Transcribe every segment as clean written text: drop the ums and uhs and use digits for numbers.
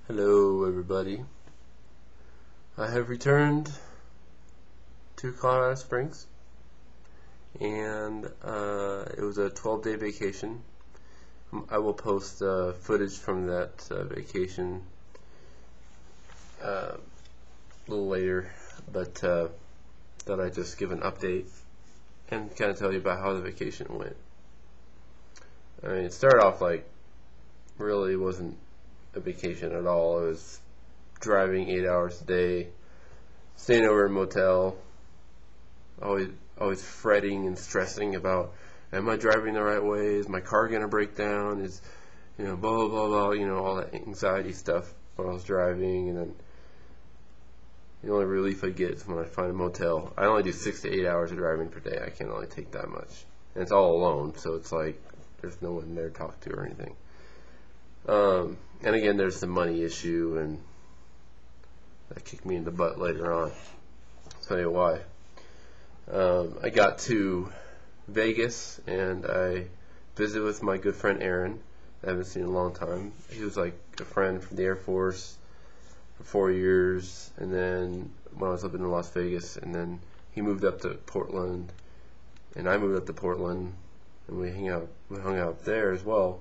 Hello everybody. I have returned to Colorado Springs, and it was a 12-day vacation. I will post footage from that vacation a little later, but thought I'd just give an update and kind of tell you about how the vacation went. I mean, it started off like really wasn't a vacation at all. It was driving 8 hours a day, staying over in a motel, always fretting and stressing about, am I driving the right way? Is my car gonna break down? Is, blah blah blah, all that anxiety stuff when I was driving. And then the only relief I get is when I find a motel. I only do 6 to 8 hours of driving per day. I can only take that much, and it's all alone, so it's like there's no one there to talk to or anything. And again, there's the money issue, and that kicked me in the butt later on. I'll tell you why. I got to Vegas, and I visited with my good friend Aaron. I haven't seen in a long time. He was like a friend from the Air Force for 4 years, and then when I was living in Las Vegas, and then he moved up to Portland, and I moved up to Portland, and we hung out there as well.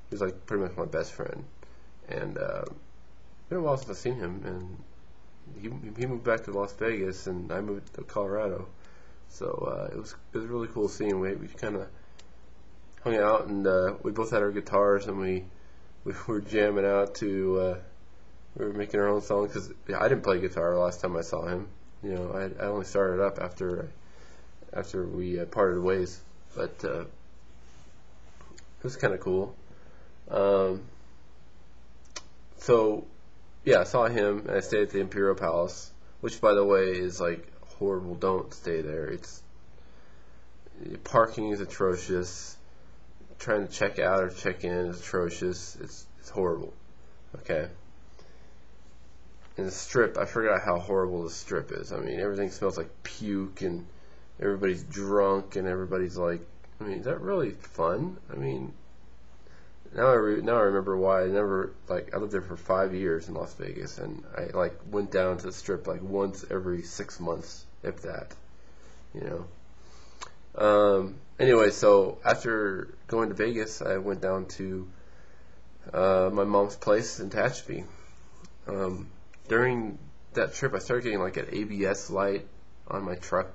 He was like pretty much my best friend, and it's been a while since I've seen him. And he moved back to Las Vegas, and I moved to Colorado. So it was really cool seeing him. We kind of hung out, and we both had our guitars, and we were jamming out to. We were making our own songs because I didn't play guitar last time I saw him. I only started up after we parted ways, but it was kind of cool. So yeah, I saw him, and I stayed at the Imperial Palace, which, by the way, is like horrible. Don't stay there. Parking is atrocious. Trying to check out or check in is atrocious. It's horrible. Okay. And the Strip, I forgot how horrible the Strip is. I mean, everything smells like puke, and everybody's drunk, and everybody's like, I mean, is that really fun? I mean, now I remember why I lived there for 5 years in Las Vegas, and I went down to the Strip like once every 6 months, if that, Anyway, so after going to Vegas, I went down to my mom's place in Tehachapi. During that trip, I started getting like an ABS light on my truck,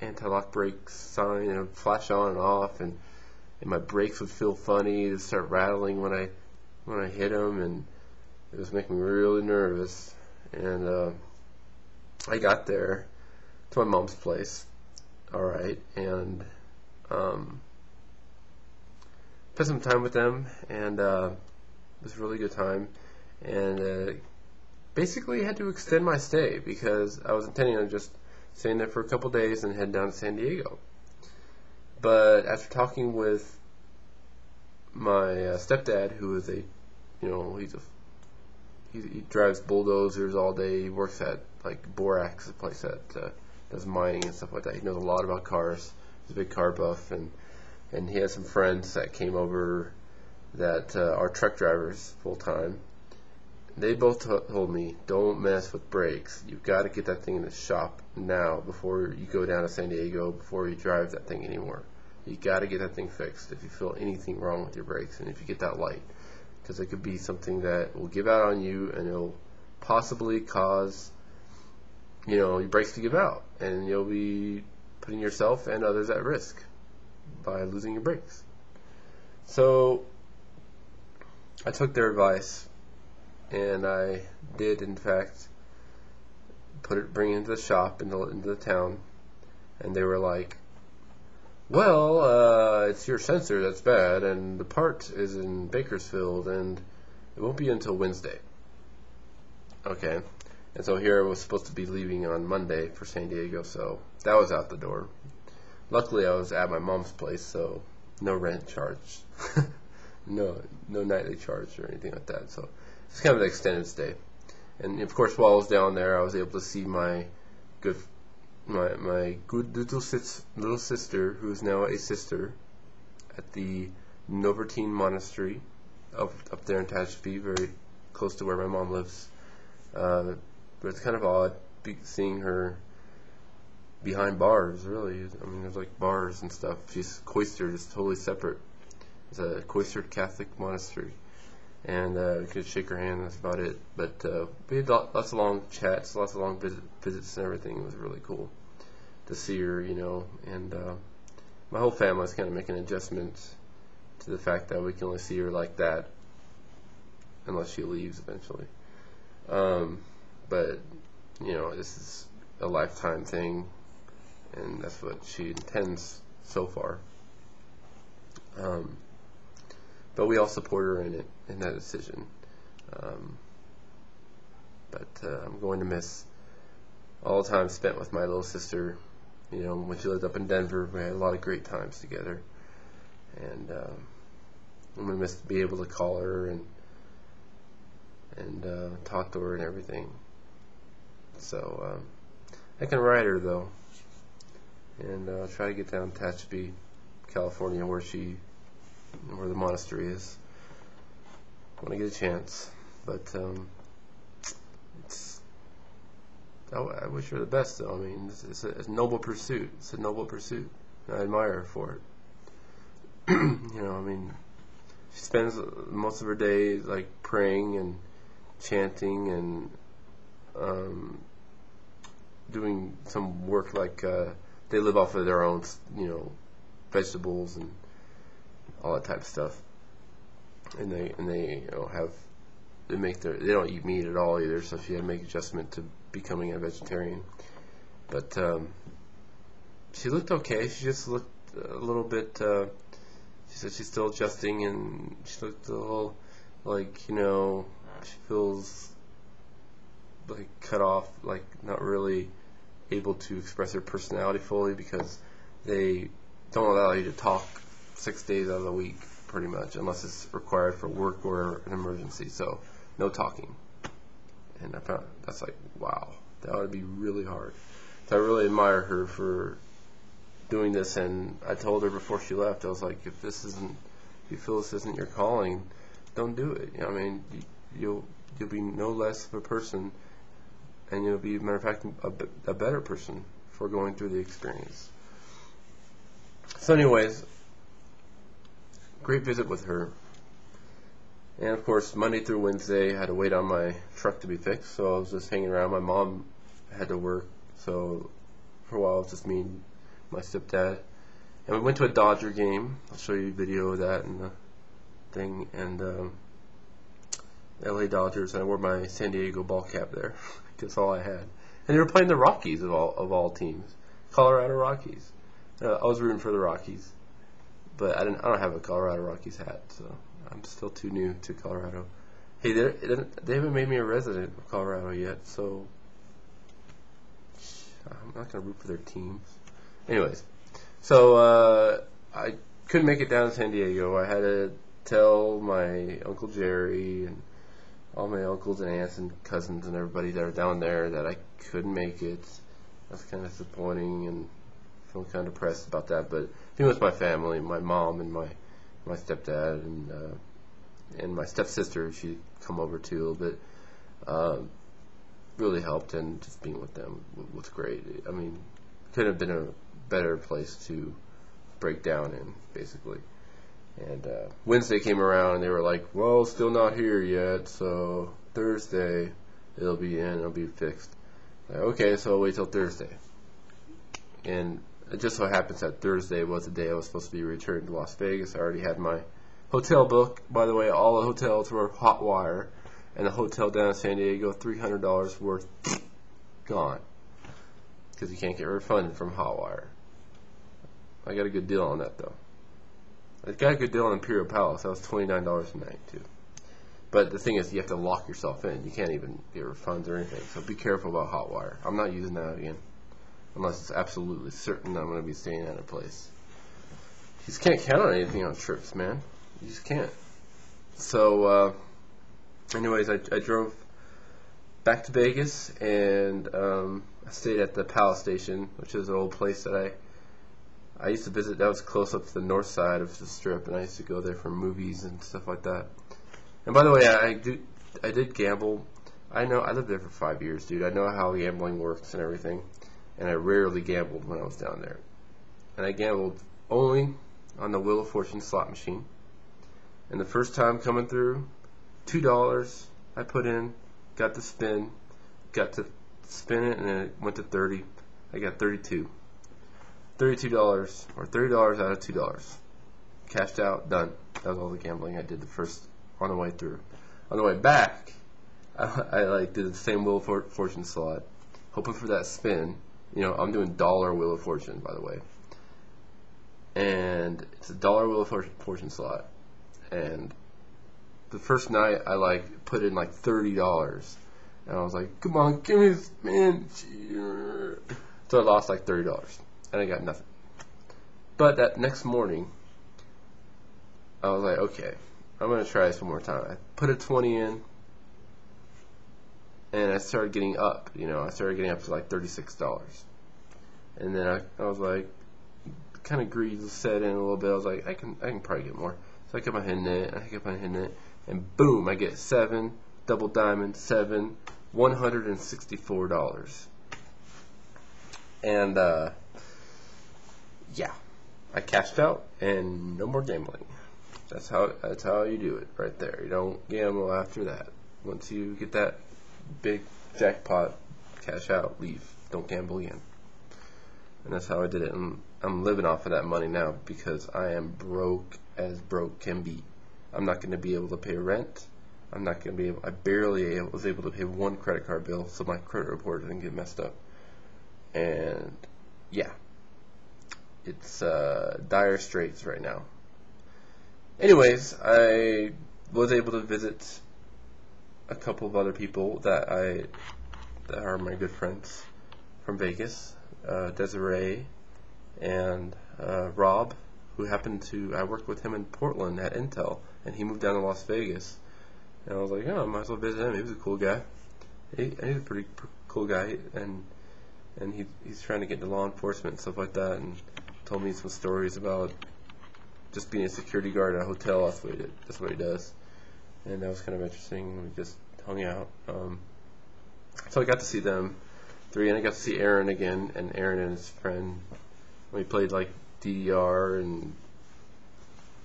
anti-lock brake sign, and it would flash on and off, and my brakes would feel funny. It would start rattling when I hit them, and it was making me really nervous. And I got there to my mom's place, all right, and spent some time with them, and it was a really good time. And basically had to extend my stay because I was intending on just staying there for a couple days and head down to San Diego. But after talking with my stepdad, who is he drives bulldozers all day. He works at like Borax, a place that does mining and stuff like that. He knows a lot about cars. He's a big car buff, and he has some friends that came over that are truck drivers full time. They both told me, don't mess with brakes. You've got to get that thing in the shop now before you go down to San Diego, before you drive that thing anymore. You got to get that thing fixed if you feel anything wrong with your brakes, and if you get that light, because it could be something that will give out on you, and it'll possibly cause your brakes to give out, and you'll be putting yourself and others at risk by losing your brakes. So I took their advice, and I did in fact bring it into the shop, into the town, and they were like, well, it's your sensor that's bad, and the part is in Bakersfield, and it won't be until Wednesday. Okay. And so here I was supposed to be leaving on Monday for San Diego, so that was out the door. Luckily, I was at my mom's place, so no rent charge, no nightly charge or anything like that. So it's kind of an extended stay. And of course, while I was down there, I was able to see my good little sister, who is now a sister, at the Novertine Monastery up there in Tehachapi, very close to where my mom lives. But it's kind of odd seeing her behind bars, really. I mean, there's like bars and stuff. She's cloistered, it's totally separate. It's a cloistered Catholic monastery. And we could shake her hand, that's about it. But we had lots of long chats, lots of long visits and everything. It was really cool to see her, you know. And my whole family is kind of making adjustments to the fact that we can only see her like that unless she leaves eventually. But, you know, this is a lifetime thing, and that's what she intends so far. But we all support her in that decision. But I'm going to miss all the time spent with my little sister. You know, when she lived up in Denver, we had a lot of great times together. And I'm going to miss being able to call her and talk to her and everything. So I can ride her though, and try to get down to Tehachapi, California, where the monastery is, when I get a chance. But I wish her the best though. I mean, it's a noble pursuit. It's a noble pursuit. I admire her for it. You know, I mean, she spends most of her day like praying and chanting and doing some work, like they live off of their own, you know, vegetables and all that type of stuff, and they you know they don't eat meat at all either, so she had to make adjustment to becoming a vegetarian. But she looked okay. She just looked a little bit she said she's still adjusting, and she looked a little like, you know, she feels like cut off, like not really able to express her personality fully, because they don't allow you to talk 6 days out of the week, pretty much, unless it's required for work or an emergency. So no talking. And I found that's like, wow, that would be really hard. So I really admire her for doing this. And I told her before she left, I was like, if you feel this isn't your calling, don't do it. You know, I mean, you'll be no less of a person, and you'll be, matter of fact, a better person for going through the experience. So anyways, great visit with her. And of course, Monday through Wednesday, I had to wait on my truck to be fixed, so I was just hanging around. My mom had to work, so for a while it was just me and my stepdad. And we went to a Dodger game. I'll show you a video of that and the thing. And LA Dodgers, and I wore my San Diego ball cap there. That's all I had. And they were playing the Rockies of all teams, Colorado Rockies. I was rooting for the Rockies, but I don't have a Colorado Rockies hat, so I'm still too new to Colorado. Hey, they haven't made me a resident of Colorado yet, so I'm not gonna root for their teams. Anyways, so I couldn't make it down to San Diego. I had to tell my Uncle Jerry and all my uncles and aunts and cousins and everybody that are down there that I couldn't make it. That's kind of disappointing, and feeling kind of depressed about that. But being with my family, my mom and my stepdad and my stepsister, she'd come over too a little bit, really helped, and just being with them was great. I mean, couldn't have been a better place to break down in, basically. And Wednesday came around, and they were like, well, still not here yet, so Thursday it'll be in, it'll be fixed. Like, okay, so I'll wait till Thursday. And it just so happens that Thursday was the day I was supposed to be returned to Las Vegas. I already had my hotel booked. By the way, all the hotels were hot wire, and the hotel down in San Diego, $300 worth, gone, because you can't get refunded from hot wire. I got a good deal on that, though. I got a good deal on Imperial Palace. That was $29 a night, too. But the thing is, you have to lock yourself in. You can't even get refunds or anything. So be careful about hot wire. I'm not using that again, unless it's absolutely certain I'm going to be staying at a place. You just can't count on anything on trips, man. You just can't. So, anyways, I drove back to Vegas, and I stayed at the Palace Station, which is an old place that I used to visit. That was close up to the north side of the Strip, and I used to go there for movies and stuff like that. And by the way, I did gamble. I lived there for 5 years, dude. I know how gambling works and everything, and I rarely gambled when I was down there. And I gambled only on the Wheel of Fortune slot machine. And the first time coming through, $2 I put in, got to spin it, and then it went to 30. I got 32. $32 or $30 out of $2. Cashed out, done. That was all the gambling I did on the way through. On the way back, I did the same Wheel of Fortune slot, hoping for that spin. I'm doing dollar Wheel of Fortune, by the way. And it's a dollar Wheel of Fortune slot. And the first night, I put in $30. And I was like, come on, give me this spin. So I lost $30. And I got nothing. But that next morning, I was like, okay, I'm going to try this one more time. I put a 20 in, and I started getting up. I started getting up to $36. And then I was like, kind of greed set in a little bit. I was like, I can probably get more. So I kept on hitting it, and boom, I get 7, double diamond, 7, $164. And yeah, I cashed out, and no more gambling. That's how you do it right there. You don't gamble after that. Once you get that big jackpot, cash out, leave. Don't gamble again. And that's how I did it. And I'm living off of that money now because I am broke as broke can be. I'm not going to be able to pay rent. I barely was able to pay one credit card bill, so my credit report didn't get messed up. And yeah, it's dire straits right now. Anyways, I was able to visit a couple of other people that are my good friends from Vegas, Desiree and Rob, who I worked with him in Portland at Intel, and he moved down to Las Vegas. And I was like, I might as well visit him. He was a cool guy. He's a pretty cool guy, and he's trying to get into law enforcement and stuff like that, and told me some stories about just being a security guard at a hotel. That's what he does. And that was kind of interesting. We just hung out. So I got to see them three, and I got to see Aaron again, and Aaron and his friend. We played DDR and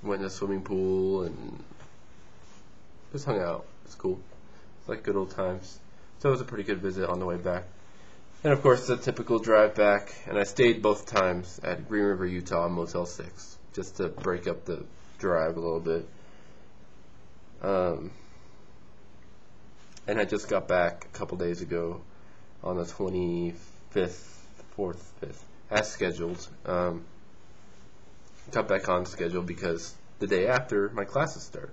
went in a swimming pool and just hung out. It's cool. It's good old times. So it was a pretty good visit on the way back. And of course, the typical drive back. And I stayed both times at Green River, Utah, on Motel 6, just to break up the drive a little bit. And I just got back a couple days ago on the 25th, 4th, 5th, as scheduled. Got back on schedule because the day after my classes start.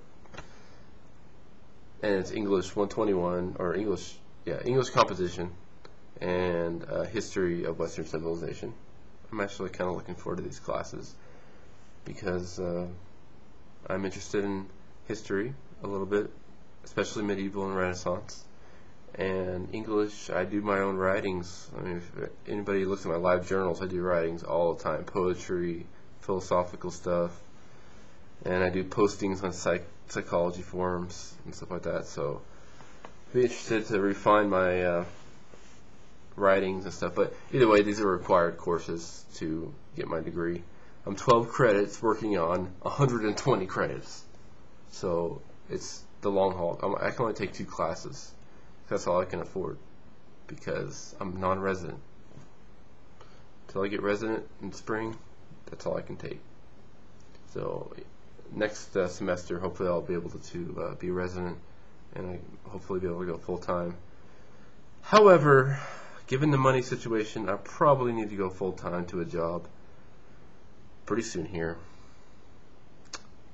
And it's English 121, or English composition, and history of Western civilization. I'm actually kind of looking forward to these classes because I'm interested in history a little bit, especially medieval and Renaissance. And English, I do my own writings. I mean, if anybody looks at my live journals, I do writings all the time, poetry, philosophical stuff, and I do postings on psychology forums and stuff like that. So I'd be interested to refine my writings and stuff. But either way, these are required courses to get my degree. I'm 12 credits working on 120 credits. So it's the long haul. I can only take 2 classes. That's all I can afford because I'm non-resident. Until I get resident in spring, that's all I can take. So next semester, hopefully I'll be able to be resident, and I hopefully be able to go full-time. However, given the money situation, I probably need to go full-time to a job pretty soon here.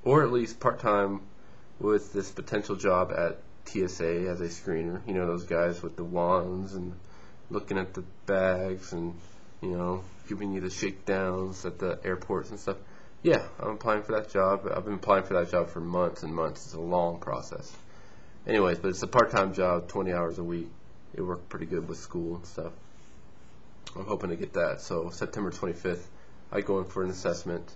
Or at least part-time with this potential job at TSA as a screener. You know, those guys with the wands and looking at the bags and, giving you the shakedowns at the airports and stuff. Yeah, I'm applying for that job. I've been applying for that job for months and months. It's a long process. Anyways, but it's a part-time job, 20 hours a week. It worked pretty good with school and stuff. I'm hoping to get that. So September 25th, I go in for an assessment,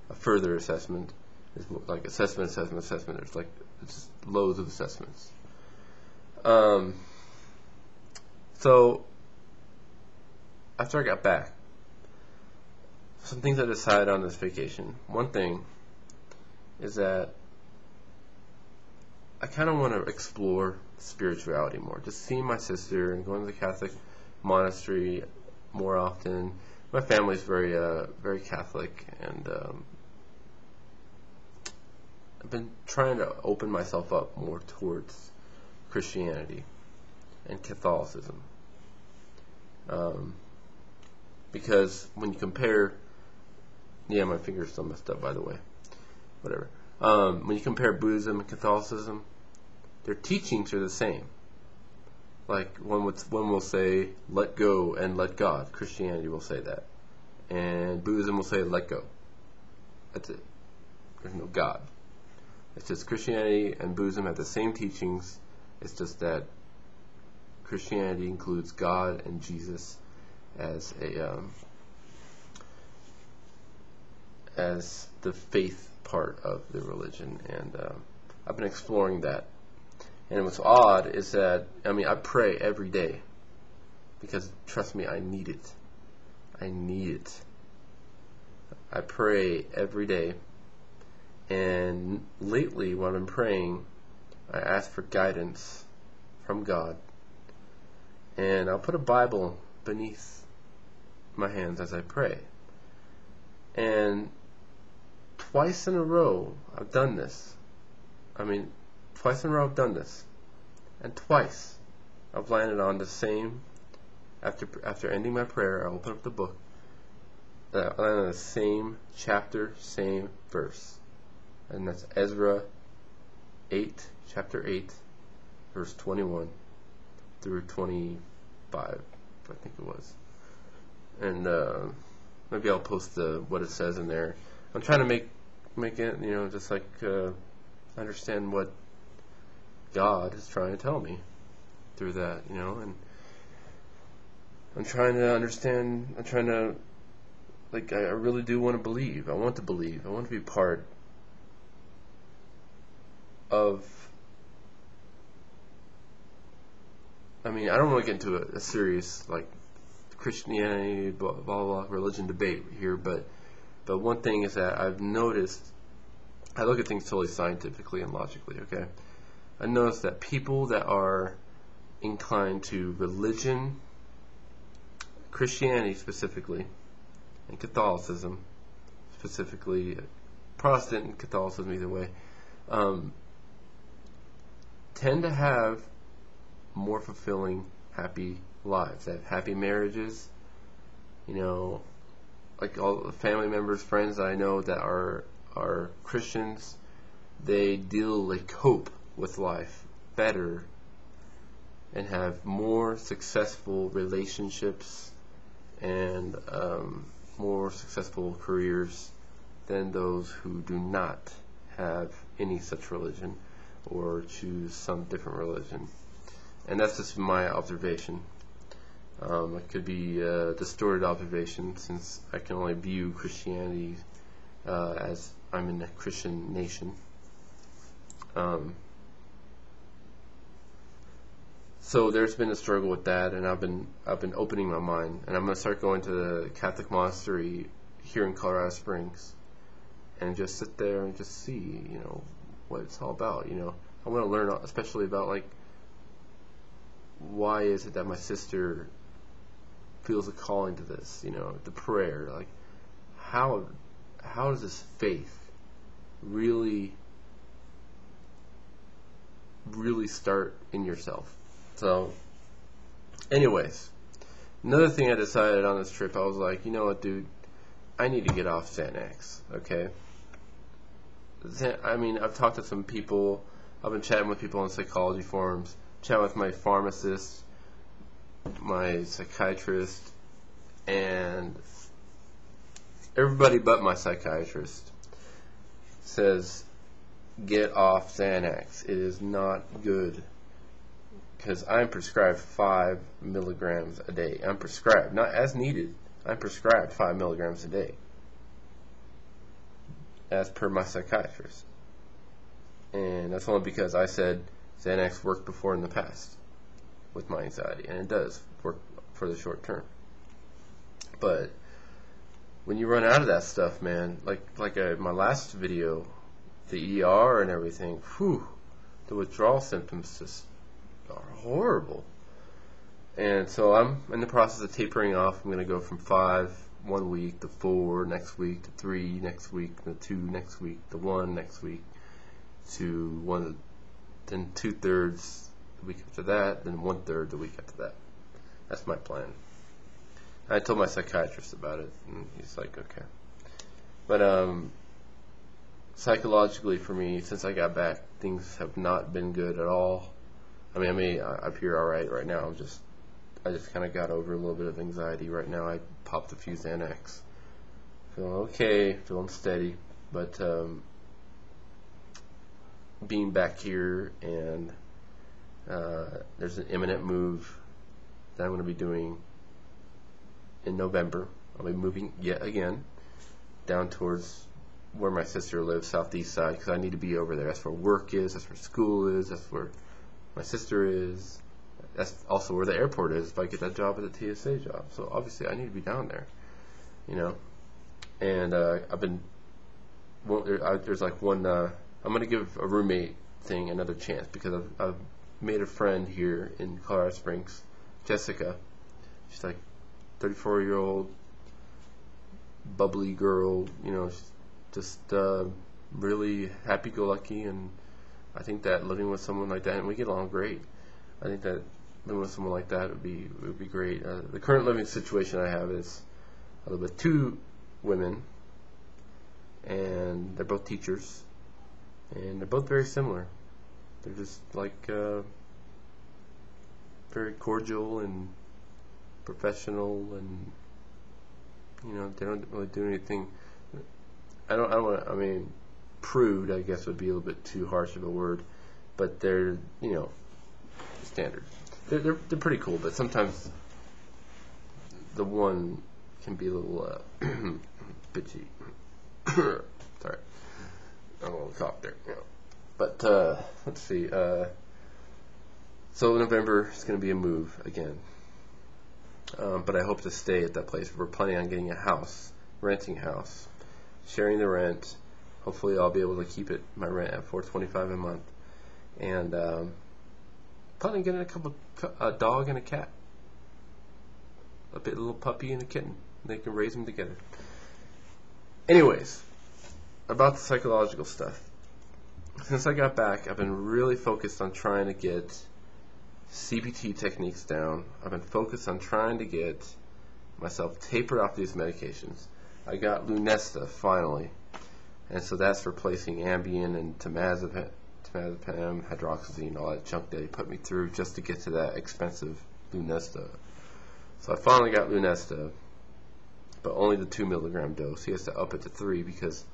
a further assessment. It's like assessment. There's it's just loads of assessments. So after I got back, some things I decided on this vacation. One thing is that I kind of want to explore spirituality more. Just seeing my sister and going to the Catholic monastery more often. My family's very Catholic, and I've been trying to open myself up more towards Christianity and Catholicism. Because when you compare, my finger's still messed up, by the way. Whatever. When you compare Buddhism and Catholicism, their teachings are the same. Like one will say, "Let go and let God." Christianity will say that, and Buddhism will say, "Let go." That's it. There's no God. It's just Christianity and Buddhism have the same teachings. It's just that Christianity includes God and Jesus as as the faith part of the religion, and I've been exploring that. And what's odd is that I pray every day because, trust me, I need it. I need it. I pray every day, and lately when I've been praying, I ask for guidance from God, and I'll put a Bible beneath my hands as I pray. And twice in a row I've done this. Twice in a row I've done this. And twice I've landed on the same, after ending my prayer, I open up the book, I landed on the same chapter, same verse. And that's Ezra 8, chapter 8, verse 21 through 25, I think it was. And maybe I'll post what it says in there. I'm trying to make it, just like understand what God is trying to tell me through that, and I'm trying to understand. I really do want to believe. I want to believe. I want to be part of. I don't want to get into a serious Christianity, blah blah blah, religion debate here, but one thing is that I've noticed. I look at things totally scientifically and logically. Okay, I noticed that people that are inclined to religion, Christianity specifically, and Catholicism specifically, Protestant and Catholicism either way, tend to have more fulfilling, happy lives. They have happy marriages. Like all the family members, friends that I know that are Christians, they cope with life better and have more successful relationships and more successful careers than those who do not have any such religion or choose some different religion. And that's just my observation. It could be a distorted observation, since I can only view Christianity as I'm in a Christian nation. So there's been a struggle with that, and I've been opening my mind, and I'm gonna start going to the Catholic monastery here in Colorado Springs, and just sit there and just see, what it's all about. I want to learn, especially about why is it that my sister feels a calling to this, the prayer, how does this faith really start in yourself? So anyways, another thing I decided on this trip, I was like, you know what, dude, I need to get off Xanax. Okay, I've talked to some people, I've been chatting with people on psychology forums, chatting with my pharmacist, my psychiatrist, and everybody but my psychiatrist says get off Xanax. It is not good, because I'm prescribed 5 milligrams a day. I'm prescribed, not as needed. I'm prescribed 5 milligrams a day, as per my psychiatrist. And that's only because I said Xanax worked before in the past with my anxiety, and it does work for the short term. But when you run out of that stuff, man, my last video, the ER and everything, whew, the withdrawal symptoms just are horrible. And so I'm in the process of tapering off. I'm going to go from 5 one week to 4 next week to 3 next week to 2 next week to 1 next week to 1, then 2/3 the week after that, then 1/3 the week after that. That's my plan. I told my psychiatrist about it, and he's like, okay. But psychologically for me, since I got back, things have not been good at all. I appear all right now. I just kind of got over a little bit of anxiety right now. I popped a few Xanax. Feeling okay, feeling steady. But being back here, and there's an imminent move that I'm going to be doing in November. I'll be moving yet again down towards where my sister lives, southeast side, because I need to be over there. That's where work is, that's where school is, that's where my sister is. That's also where the airport is if I get that job at the TSA job. So obviously I need to be down there, And there's like one, I'm going to give a roommate thing another chance, because I've made a friend here in Colorado Springs, Jessica. She's like 34-year-old, bubbly girl, she's just really happy-go-lucky, and I think that living with someone like that, and we get along great. I think that living with someone like that would be great. The current living situation I have is I live with 2 women, and they're both teachers, and they're both very similar. They're just like very cordial and professional, and they don't really do anything. Prude, I guess, would be a little bit too harsh of a word, but they're standard. They're pretty cool, but sometimes the one can be a little bitchy. Sorry, I'm a little cough there. But let's see. So November is going to be a move again, but I hope to stay at that place. We're planning on getting a house, renting a house, sharing the rent. Hopefully, I'll be able to keep my rent at $425 a month, and planning on getting a dog and a cat, a little puppy and a kitten. They can raise them together. Anyways, about the psychological stuff. Since I got back, I've been really focused on trying to get CBT techniques down. I've been focused on trying to get myself tapered off these medications. I got Lunesta finally, and so that's replacing Ambien and temazepam, hydroxyzine, all that junk that he put me through just to get to that expensive Lunesta. So I finally got Lunesta, but only the 2 milligram dose. He has to up it to 3 because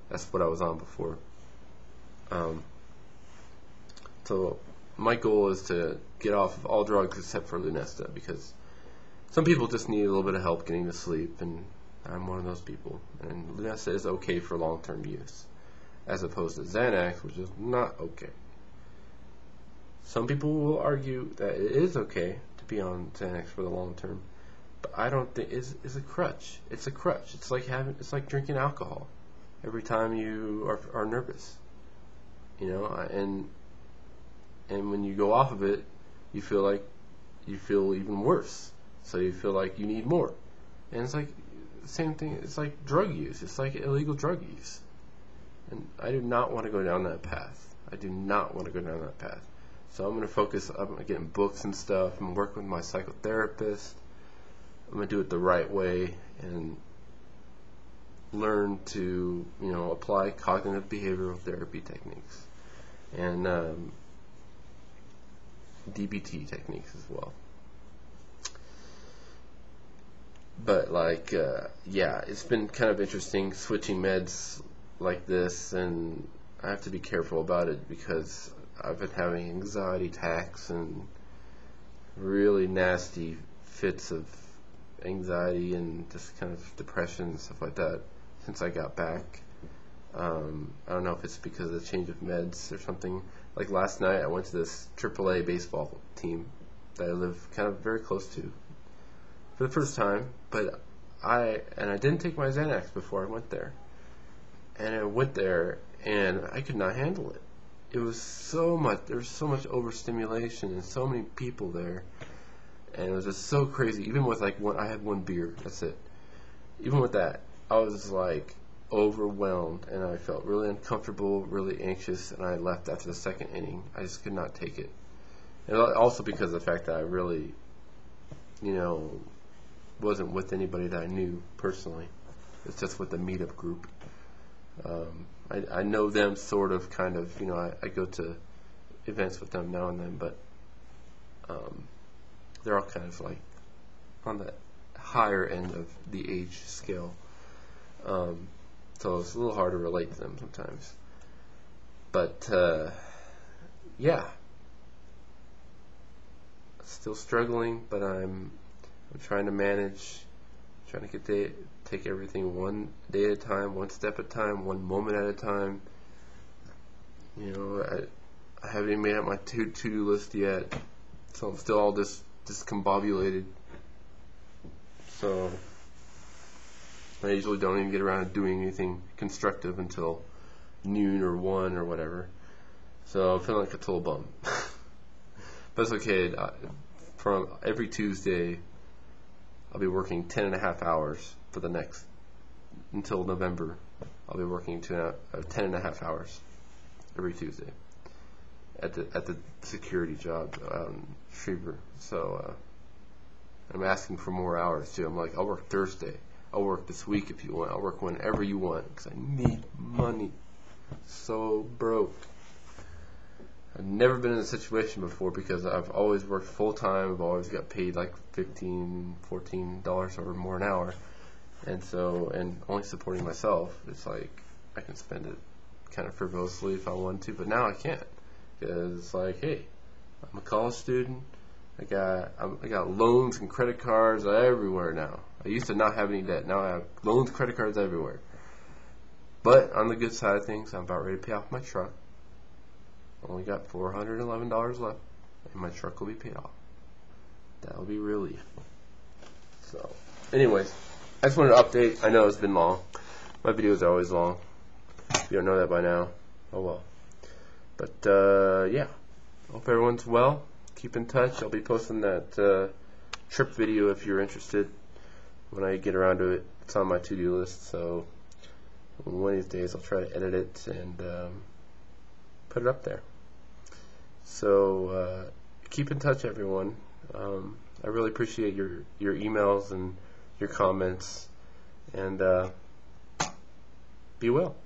that's what I was on before. So my goal is to get off of all drugs except for Lunesta, because some people just need a little bit of help getting to sleep, and I'm one of those people. And Lunesta is okay for long-term use, as opposed to Xanax, which is not okay. Some people will argue that it is okay to be on Xanax for the long term, but I don't think it's a crutch. It's a crutch. It's like drinking alcohol every time you are nervous, and when you go off of it, you feel even worse. So you feel like you need more, and it's like the same thing. It's like drug use. It's like illegal drug use. And I do not want to go down that path. So I'm going to focus on getting books and stuff. I'm working with my psychotherapist. I'm going to do it the right way and learn to, apply cognitive behavioral therapy techniques and DBT techniques as well. But it's been kind of interesting switching meds like this, and I have to be careful about it because I've been having anxiety attacks and really nasty fits of anxiety and just kind of depression and stuff like that since I got back. I don't know if it's because of the change of meds or something, Like last night, I went to this AAA baseball team that I live kind of very close to for the first time, but I didn't take my Xanax before I went there. And I went there, and I could not handle it. It was so much, there was so much overstimulation and so many people there. And it was just so crazy. Even with like I had one beer, that's it. Even with that, I was like overwhelmed, and I felt really uncomfortable, really anxious, and I left after the second inning. I just could not take it. And also because of the fact that I really, wasn't with anybody that I knew personally. It's just with the meetup group. I know them sort of, kind of, I go to events with them now and then, but they're all kind of like on the higher end of the age scale. So it's a little hard to relate to them sometimes. But, yeah. Still struggling, but I'm trying to manage, trying to take everything one day at a time, one step at a time, one moment at a time. I haven't even made up my to-do list yet, so I'm still all discombobulated. So I usually don't even get around to doing anything constructive until noon or 1 or whatever. So I'm feeling like a total bum. But it's okay. From every Tuesday, I'll be working 10.5 hours for the next, until November. I'll be working 10.5 hours every Tuesday at the security job out in Schreiber. So I'm asking for more hours too. I'm like, I'll work Thursday. I'll work this week if you want. I'll work whenever you want because I need money. So broke. I've never been in a situation before because I've always worked full time. I've always got paid like $15, $14 or more an hour, and only supporting myself. It's like I can spend it kind of frivolously if I want to, but now I can't because it's like, hey, I'm a college student. I got loans and credit cards everywhere now. I used to not have any debt. Now I have loans, credit cards everywhere. But on the good side of things, I'm about ready to pay off my truck. Only got $411 left, and my truck will be paid off. That'll be relief. So, anyways, I just wanted to update. I know it's been long. My videos are always long. If you don't know that by now, oh well. But, yeah. Hope everyone's well. Keep in touch. I'll be posting that trip video if you're interested when I get around to it. It's on my to-do list, so one of these days I'll try to edit it and put it up there. So keep in touch, everyone. I really appreciate your emails and your comments, and be well.